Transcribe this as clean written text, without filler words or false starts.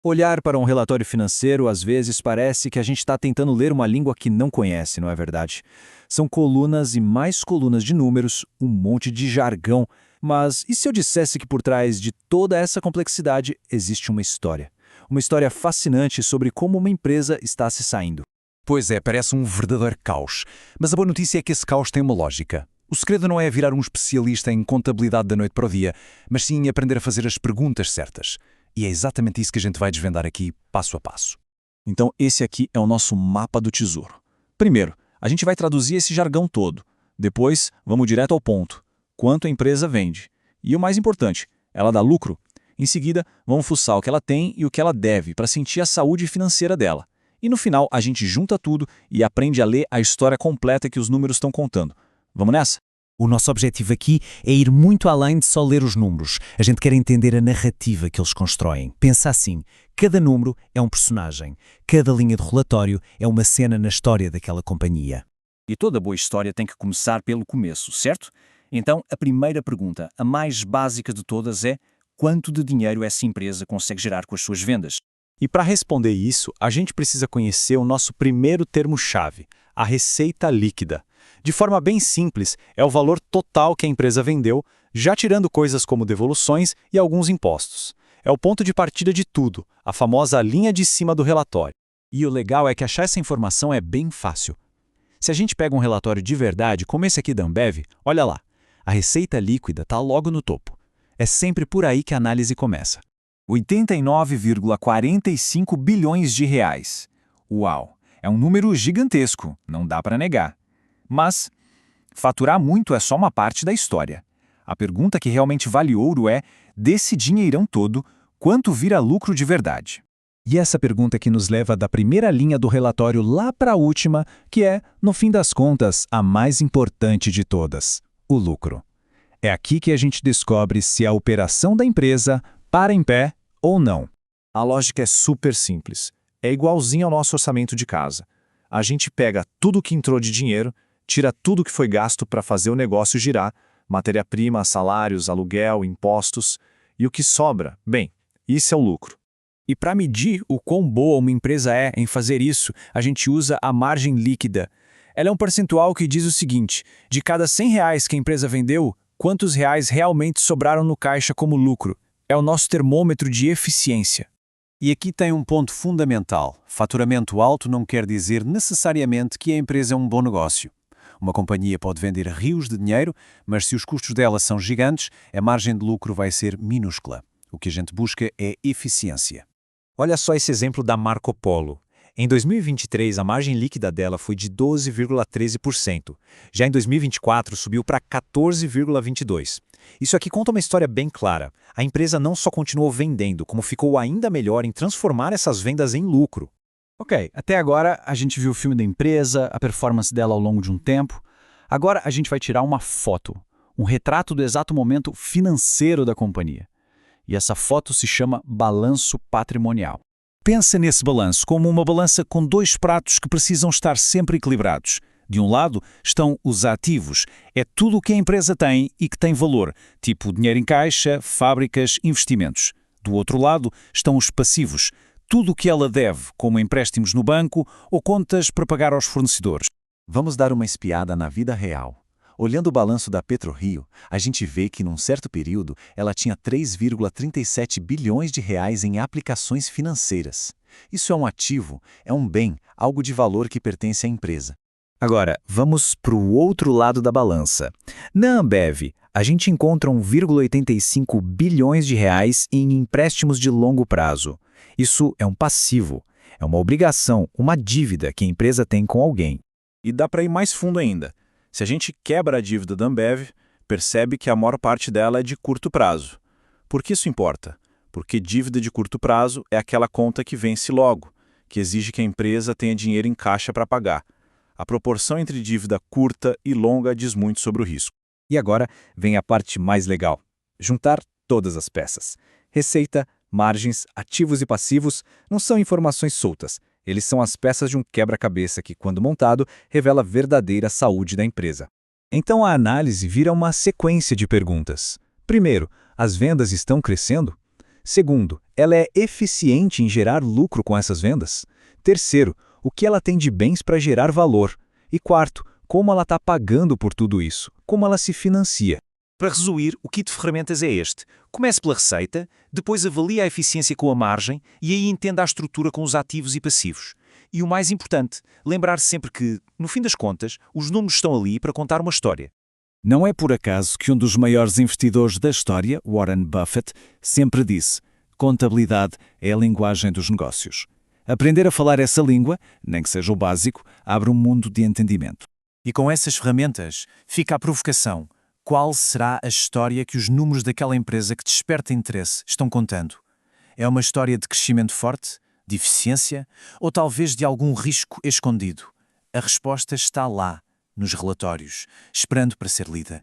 Olhar para um relatório financeiro às vezes parece que a gente está tentando ler uma língua que não conhece, não é verdade? São colunas e mais colunas de números, um monte de jargão. Mas e se eu dissesse que por trás de toda essa complexidade existe uma história? Uma história fascinante sobre como uma empresa está se saindo. Pois é, parece um verdadeiro caos. Mas a boa notícia é que esse caos tem uma lógica. O segredo não é virar um especialista em contabilidade da noite para o dia, mas sim aprender a fazer as perguntas certas. E é exatamente isso que a gente vai desvendar aqui, passo a passo. Então esse aqui é o nosso mapa do tesouro. Primeiro, a gente vai traduzir esse jargão todo. Depois, vamos direto ao ponto. Quanto a empresa vende. E o mais importante, ela dá lucro? Em seguida, vamos fuçar o que ela tem e o que ela deve para sentir a saúde financeira dela. E no final, a gente junta tudo e aprende a ler a história completa que os números estão contando. Vamos nessa? O nosso objetivo aqui é ir muito além de só ler os números. A gente quer entender a narrativa que eles constroem. Pensa assim, cada número é um personagem, cada linha de relatório é uma cena na história daquela companhia. E toda boa história tem que começar pelo começo, certo? Então, a primeira pergunta, a mais básica de todas é: quanto de dinheiro essa empresa consegue gerar com as suas vendas? E para responder isso, a gente precisa conhecer o nosso primeiro termo-chave, a receita líquida. De forma bem simples, é o valor total que a empresa vendeu, já tirando coisas como devoluções e alguns impostos. É o ponto de partida de tudo, a famosa linha de cima do relatório. E o legal é que achar essa informação é bem fácil. Se a gente pega um relatório de verdade, como esse aqui da Ambev, olha lá, a receita líquida está logo no topo. É sempre por aí que a análise começa. 89,45 bilhões de reais. Uau, é um número gigantesco, não dá para negar. Mas faturar muito é só uma parte da história. A pergunta que realmente vale ouro é, desse dinheirão todo, quanto vira lucro de verdade? E essa pergunta que nos leva da primeira linha do relatório lá para a última, que é, no fim das contas, a mais importante de todas, o lucro. É aqui que a gente descobre se a operação da empresa para em pé ou não. A lógica é super simples. É igualzinho ao nosso orçamento de casa. A gente pega tudo que entrou de dinheiro, tira tudo que foi gasto para fazer o negócio girar, matéria-prima, salários, aluguel, impostos, e o que sobra, bem, isso é o lucro. E para medir o quão boa uma empresa é em fazer isso, a gente usa a margem líquida. Ela é um percentual que diz o seguinte: de cada R$ 100 que a empresa vendeu, quantos reais realmente sobraram no caixa como lucro? É o nosso termômetro de eficiência. E aqui tem um ponto fundamental. Faturamento alto não quer dizer necessariamente que a empresa é um bom negócio. Uma companhia pode vender rios de dinheiro, mas se os custos dela são gigantes, a margem de lucro vai ser minúscula. O que a gente busca é eficiência. Olha só esse exemplo da Marco Polo. Em 2023, a margem líquida dela foi de 12,13%. Já em 2024, subiu para 14,22%. Isso aqui conta uma história bem clara. A empresa não só continuou vendendo, como ficou ainda melhor em transformar essas vendas em lucro. Ok, até agora a gente viu o filme da empresa, a performance dela ao longo de um tempo. Agora a gente vai tirar uma foto, um retrato do exato momento financeiro da companhia. E essa foto se chama balanço patrimonial. Pensa nesse balanço como uma balança com dois pratos que precisam estar sempre equilibrados. De um lado estão os ativos, é tudo o que a empresa tem e que tem valor, tipo dinheiro em caixa, fábricas, investimentos. Do outro lado estão os passivos, tudo o que ela deve, como empréstimos no banco ou contas para pagar aos fornecedores. Vamos dar uma espiada na vida real. Olhando o balanço da PetroRio, a gente vê que num certo período ela tinha 3,37 bilhões de reais em aplicações financeiras. Isso é um ativo, é um bem, algo de valor que pertence à empresa. Agora, vamos para o outro lado da balança. Na Ambev, a gente encontra 1,85 bilhões de reais em empréstimos de longo prazo. Isso é um passivo, é uma obrigação, uma dívida que a empresa tem com alguém. E dá para ir mais fundo ainda. Se a gente quebra a dívida da Ambev, percebe que a maior parte dela é de curto prazo. Por que isso importa? Porque dívida de curto prazo é aquela conta que vence logo, que exige que a empresa tenha dinheiro em caixa para pagar. A proporção entre dívida curta e longa diz muito sobre o risco. E agora vem a parte mais legal: juntar todas as peças. Receita, margens, ativos e passivos não são informações soltas. Eles são as peças de um quebra-cabeça que, quando montado, revela a verdadeira saúde da empresa. Então a análise vira uma sequência de perguntas. Primeiro, as vendas estão crescendo? Segundo, ela é eficiente em gerar lucro com essas vendas? Terceiro, o que ela tem de bens para gerar valor? E quarto, como ela está pagando por tudo isso? Como ela se financia? Para resumir, o kit de ferramentas é este. Comece pela receita, depois avalie a eficiência com a margem e aí entenda a estrutura com os ativos e passivos. E o mais importante, lembrar sempre que, no fim das contas, os números estão ali para contar uma história. Não é por acaso que um dos maiores investidores da história, Warren Buffett, sempre disse: contabilidade é a linguagem dos negócios. Aprender a falar essa língua, nem que seja o básico, abre um mundo de entendimento. E com essas ferramentas, fica a provocação. Qual será a história que os números daquela empresa que desperta interesse estão contando? É uma história de crescimento forte, de eficiência ou talvez de algum risco escondido? A resposta está lá, nos relatórios, esperando para ser lida.